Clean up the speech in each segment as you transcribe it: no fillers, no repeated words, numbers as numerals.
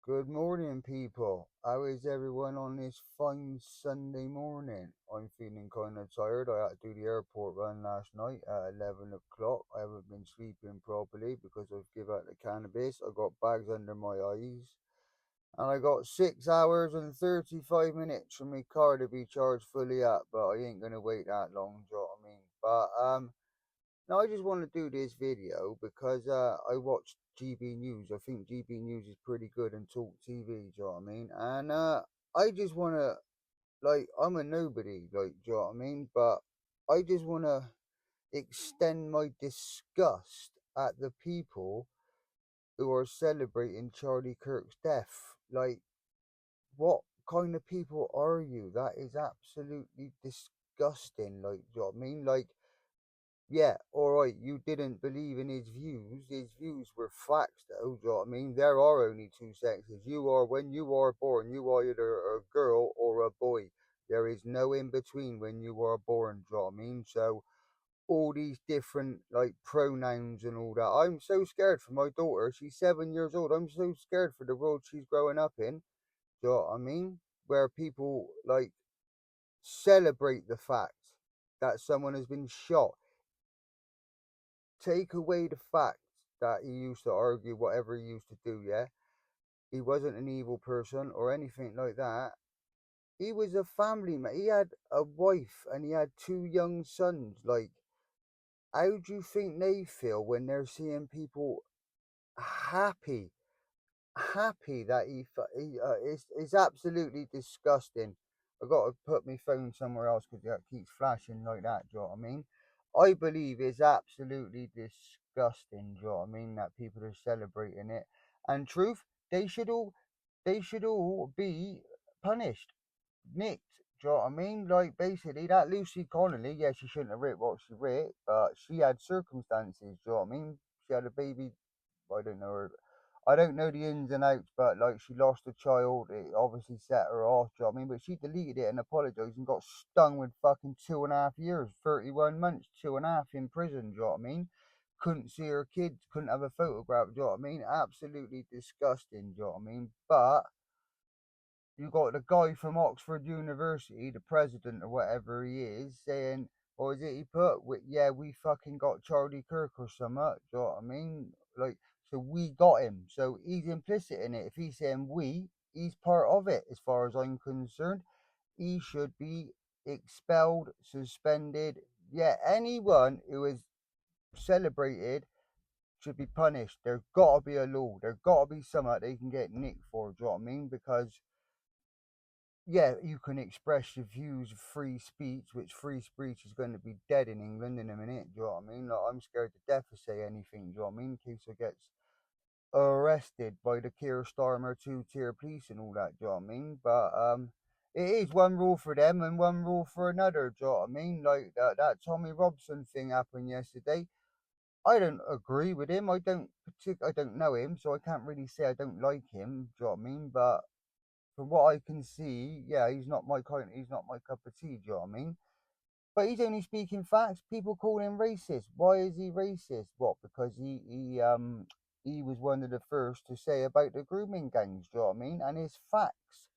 Good morning, people. How is everyone on this fine Sunday morning? I'm feeling kind of tired. I had to do the airport run last night at 11 o'clock. I haven't been sleeping properly because I've given out the cannabis. I got bags under my eyes. And I got 6 hours and 35 minutes for my car to be charged fully up. But I ain't going to wait that long, do you know what I mean? No, I just want to do this video because I watched GB News. I think GB News is pretty good and Talk TV, do you know what I mean? And I just want to, like, I'm a nobody, like, do you know what I mean? But I just want to extend my disgust at the people who are celebrating Charlie Kirk's death. Like, what kind of people are you? That is absolutely disgusting, like, do you know what I mean? Like, yeah, alright, you didn't believe in his views. His views were facts, though, do you know what I mean? There are only two sexes. When you are born, you are either a girl or a boy. There is no in between when you are born, do you know what I mean? So, all these different, like, pronouns and all that. I'm so scared for my daughter. She's 7 years old. I'm so scared for the world she's growing up in, do you know what I mean? Where people, like, celebrate the fact that someone has been shot. Take away the fact that he used to argue whatever he used to do, yeah? He wasn't an evil person or anything like that. He was a family man. He had a wife and he had two young sons. Like, how do you think they feel when they're seeing people happy? Happy that it's absolutely disgusting. I got to put my phone somewhere else because it keeps flashing like that. Do you know what I mean? I believe it's absolutely disgusting. Do you know what I mean? That people are celebrating it. And truth, they should all, they should all be punished, nicked. Do you know what I mean? Like, basically, that Lucy Connolly, yeah, she shouldn't have ripped what she ripped, but she had circumstances. Do you know what I mean? She had a baby. I don't know her. I don't know the ins and outs, but like she lost a child, it obviously set her off. Do you know what I mean? But she deleted it and apologized and got stung with fucking 2.5 years, 31 months, 2.5 in prison. Do you know what I mean? Couldn't see her kids, couldn't have a photograph. Do you know what I mean? Absolutely disgusting. Do you know what I mean? But you got the guy from Oxford University, the president or whatever he is, saying, or is it he put, yeah, we fucking got Charlie Kirk or something. Do you know what I mean? Like, so we got him. So he's implicit in it. If he's saying we, he's part of it as far as I'm concerned. He should be expelled, suspended. Yeah, anyone who is celebrated should be punished. There's got to be a law. There's got to be something they can get nicked for. Do you know what I mean? Because yeah, you can express your views of free speech, which free speech is going to be dead in England in a minute. Do you know what I mean? Like, I'm scared to death to say anything. Do you know what I mean? In case I gets arrested by the Keir Starmer two-tier police and all that. Do you know what I mean? But it is one rule for them and one rule for another. Do you know what I mean? Like that Tommy Robson thing happened yesterday. I don't agree with him. I don't know him, so I can't really say I don't like him. Do you know what I mean? But from what I can see, yeah, he's not my cup of tea, do you know what I mean? But he's only speaking facts. People call him racist. Why is he racist? What? Because he was one of the first to say about the grooming gangs, do you know what I mean? And his facts.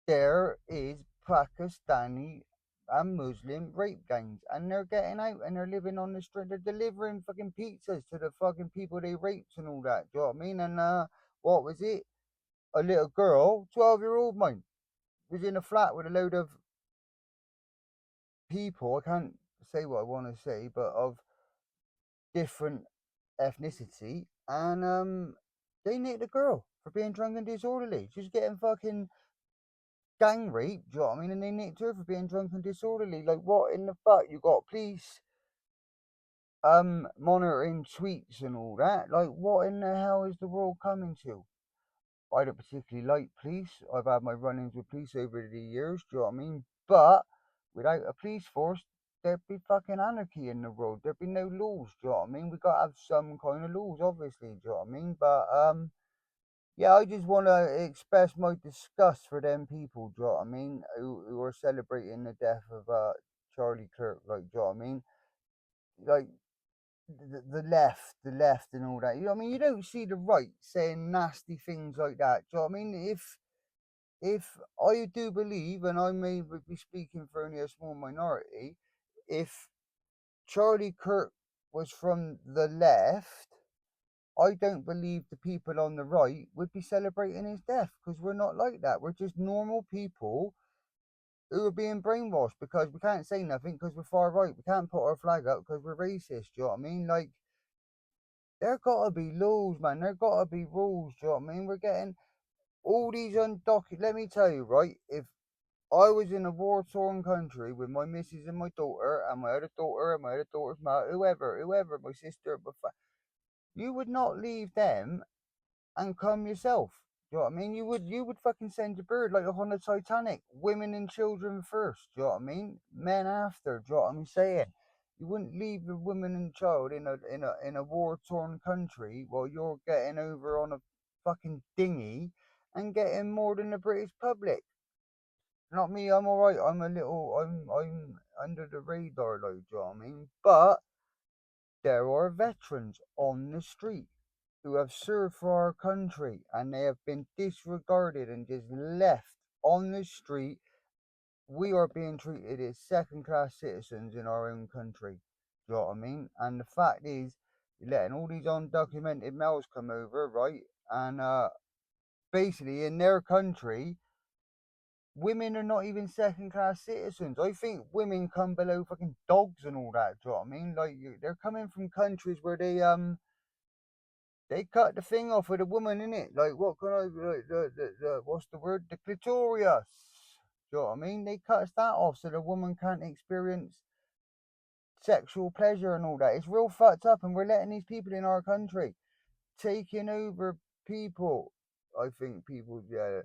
There is Pakistani and Muslim rape gangs, and they're getting out and they're living on the street. They're delivering fucking pizzas to the fucking people they raped and all that. Do you know what I mean? And what was it? A little girl, 12-year-old mine, was in a flat with a load of people. I can't say what I want to say, but of different ethnicity, and they nicked the girl for being drunk and disorderly. She's getting fucking gang raped. Do you know what I mean? And they nicked her for being drunk and disorderly. Like, what in the fuck? You got police monitoring tweets and all that. Like, what in the hell is the world coming to? I don't particularly like police. I've had my run-ins with police over the years. Do you know what I mean? But without a police force, there'd be fucking anarchy in the world. There'd be no laws. Do you know what I mean? We gotta have some kind of laws, obviously. Do you know what I mean? But yeah, I just want to express my disgust for them people. Do you know what I mean? Who are celebrating the death of Charlie Kirk. Like, do you know what I mean? Like, the left and all that. You know what I mean? You don't see the right saying nasty things like that. Do you know what I mean? If I do believe, and I may be speaking for only a small minority, if Charlie Kirk was from the left, I don't believe the people on the right would be celebrating his death, because we're not like that. We're just normal people who are being brainwashed because we can't say nothing because we're far right. We can't put our flag up because we're racist. Do you know what I mean? Like, there gotta be laws, man. There gotta be rules. Do you know what I mean? We're getting all these undocumented. Let me tell you, right? If I was in a war-torn country with my missus and my daughter and my other daughter and my other daughter's mother, whoever, my sister, you would not leave them and come yourself. Do you know what I mean? You would fucking send your bird like on the Titanic. Women and children first. Do you know what I mean? Men after. Do you know what I'm saying? You wouldn't leave a woman and child in a war torn country while you're getting over on a fucking dinghy and getting more than the British public. Not me. I'm all right. I'm under the radar, like. Do you know what I mean? But there are veterans on the street who have served for our country and they have been disregarded and just left on the street. We are being treated as second class citizens in our own country. Do you know what I mean? And the fact is, you're letting all these undocumented males come over, right? And basically, in their country, women are not even second class citizens. I think women come below fucking dogs and all that. Do you know what I mean? Like, they're coming from countries where they cut the thing off with a woman in it. Like, what can I, like, what's the word? The clitorius. Do you know what I mean? They cut that off so the woman can't experience sexual pleasure and all that. It's real fucked up, and we're letting these people in our country taking over people. I think people, yeah.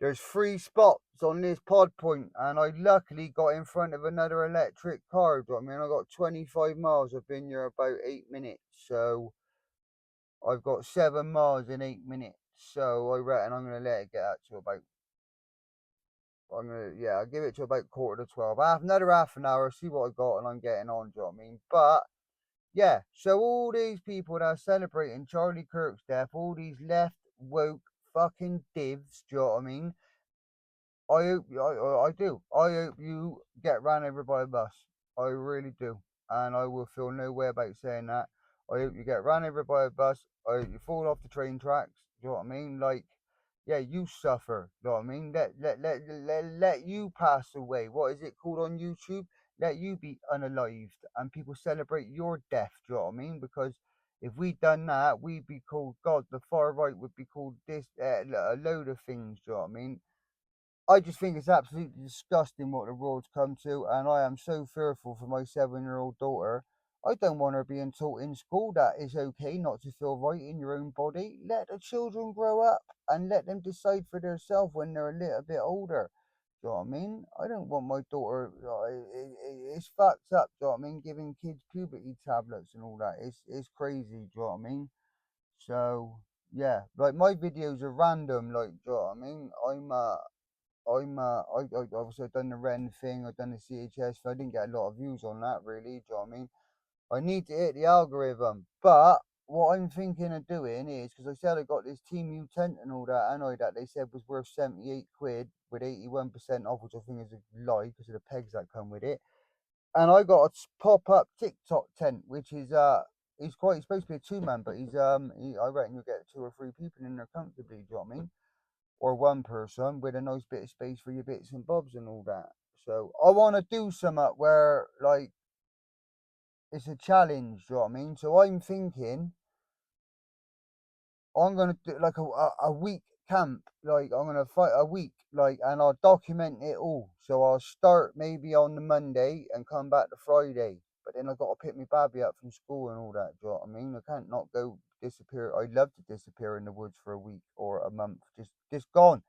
There's 3 spots on this pod point, and I luckily got in front of another electric car. Do you know what I mean? I got 25 miles. I've been here about 8 minutes, so I've got 7 miles in 8 minutes, so I reckon I'm gonna let it get out to about. I'll give it to about quarter to 12. Another half an hour, see what I got, and I'm getting on. Do you know what I mean? But yeah, so all these people that are celebrating Charlie Kirk's death, all these left woke fucking divs. Do you know what I mean? I do. I hope you get ran over by a bus. I really do. And I will feel no way about saying that. I hope you get ran over by a bus. I hope you fall off the train tracks. Do you know what I mean? Like, yeah, you suffer. Do you know what I mean? Let you pass away. What is it called on YouTube? Let you be unalived. And people celebrate your death. Do you know what I mean? Because if we'd done that, we'd be called God. The far right would be called this, a load of things. Do you know what I mean? I just think it's absolutely disgusting what the world's come to, and I am so fearful for my 7-year-old daughter. I don't want her being taught in school that it's okay not to feel right in your own body. Let the children grow up and let them decide for themselves when they're a little bit older. Do you know what I mean? I don't want my daughter. It's fucked up. Do you know what I mean? Giving kids puberty tablets and all that. It's crazy. Do you know what I mean? So yeah, like my videos are random. Like, do you know what I mean? I obviously I've done the Ren thing, I've done the CHS thing. I didn't get a lot of views on that really, do you know what I mean? I need to hit the algorithm, but what I'm thinking of doing is, because I said I got this Team U tent and all that, and that they said was worth 78 quid with 81% off, which I think is a lie because of the pegs that come with it. And I got a pop-up TikTok tent, which he's supposed to be a two-man, but I reckon you'll get 2 or 3 people in there comfortably, do you know what I mean? Or one person with a nice bit of space for your bits and bobs and all that. So I want to do something where, like, it's a challenge, you know what I mean? So I'm thinking I'm gonna do like a week camp, like I'm gonna fight a week, like, and I'll document it all. So I'll start maybe on the Monday and come back the Friday. But then I got to pick my baby up from school and all that. Do you know what I mean? I can't not go disappear. I'd love to disappear in the woods for a week or a month, just gone.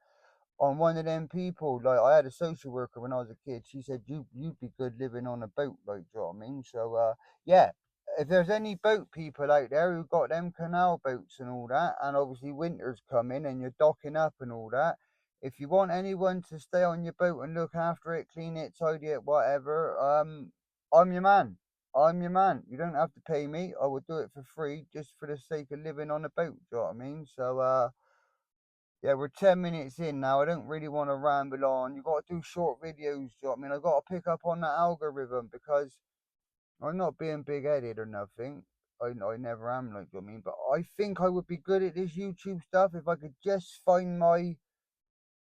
On one of them people. Like, I had a social worker when I was a kid. She said you'd be good living on a boat, like, do you know what I mean? So yeah, if there's any boat people out there who got them canal boats and all that, and obviously winter's coming and you're docking up and all that, if you want anyone to stay on your boat and look after it, clean it, tidy it, whatever, I'm your man. I'm your man. You don't have to pay me. I will do it for free just for the sake of living on a boat. Do you know what I mean? So, yeah, we're 10 minutes in now. I don't really want to ramble on. You got to do short videos. Do you know what I mean? I got to pick up on that algorithm because I'm not being big headed or nothing. I never am, like, you know what I mean? But I think I would be good at this YouTube stuff if I could just find my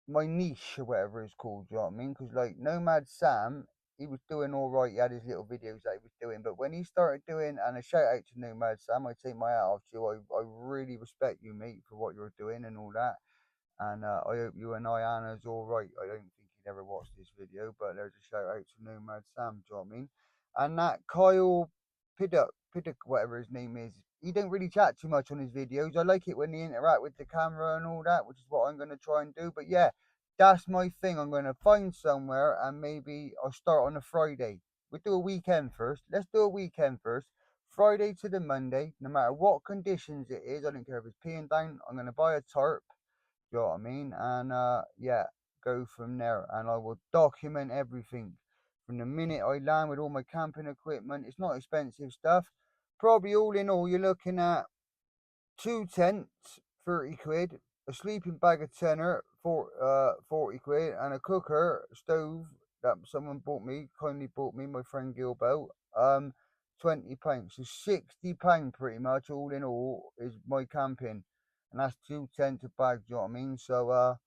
niche or whatever it's called, you know what I mean? Because, like, Nomad Sam, he was doing all right. He had his little videos that he was doing. But when he started doing, and a shout out to Nomad Sam, I take my hat off to you. I really respect you, mate, for what you're doing and all that. And I hope you and Iana's all right. I don't think he'd ever watch this video, but there's a shout out to Nomad Sam, do you know what I mean? And that Kyle Piddock, whatever his name is, he don't really chat too much on his videos. I like it when they interact with the camera and all that, which is what I'm going to try and do. But yeah, that's my thing. I'm going to find somewhere and maybe I'll start on a Friday. We'll do a weekend first. Let's do a weekend first. Friday to the Monday, no matter what conditions it is. I don't care if it's peeing down. I'm going to buy a tarp. You know what I mean? And yeah, go from there. And I will document everything from the minute I land with all my camping equipment. It's not expensive stuff. Probably all in all, you're looking at 2 tents, 30 quid, a sleeping bag of tenner, 40 quid, and a cooker stove that someone kindly bought me, my friend Gilbo, £20. So £60 pretty much all in all is my camping. And that's 2 tents a bag, do you know what I mean? So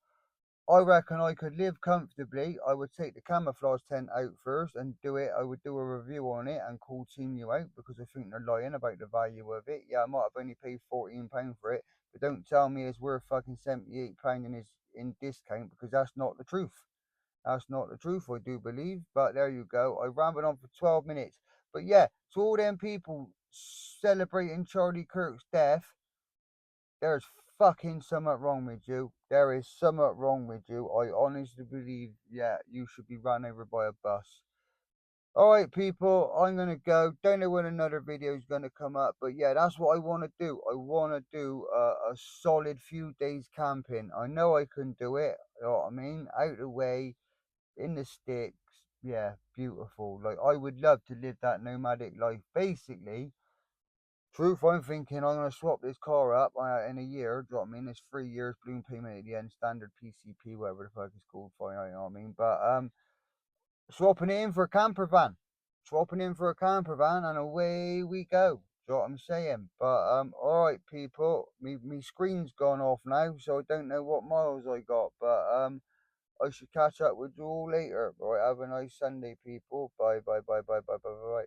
I reckon I could live comfortably. I would take the camouflage tent out first and do it. I would do a review on it and call Team You out because I think they're lying about the value of it. Yeah, I might have only paid £14 for it, but don't tell me it's worth fucking £78 and it's in discount because that's not the truth. That's not the truth, I do believe. But there you go. I rambled on for 12 minutes. But yeah, to all them people celebrating Charlie Kirk's death, there's fucking something wrong with you. There is something wrong with you. I honestly believe, yeah, you should be run over by a bus. Alright, people, I'm going to go. Don't know when another video is going to come up. But yeah, that's what I want to do. I want to do a solid few days camping. I know I can do it. You know what I mean? Out of the way, in the sticks. Yeah, beautiful. Like, I would love to live that nomadic life. Basically, truth, I'm thinking I'm going to swap this car up in a year. Do you know what I mean? It's 3 years, balloon payment at the end, standard PCP, whatever the fuck it's called. Fine, you know what I mean? But swapping it in for a camper van. Swapping in for a camper van, and away we go. Do you know what I'm saying? But alright, people. Me screen's gone off now, so I don't know what miles I got. But I should catch up with you all later. Alright, have a nice Sunday, people. Bye, bye, bye, bye, bye, bye, bye.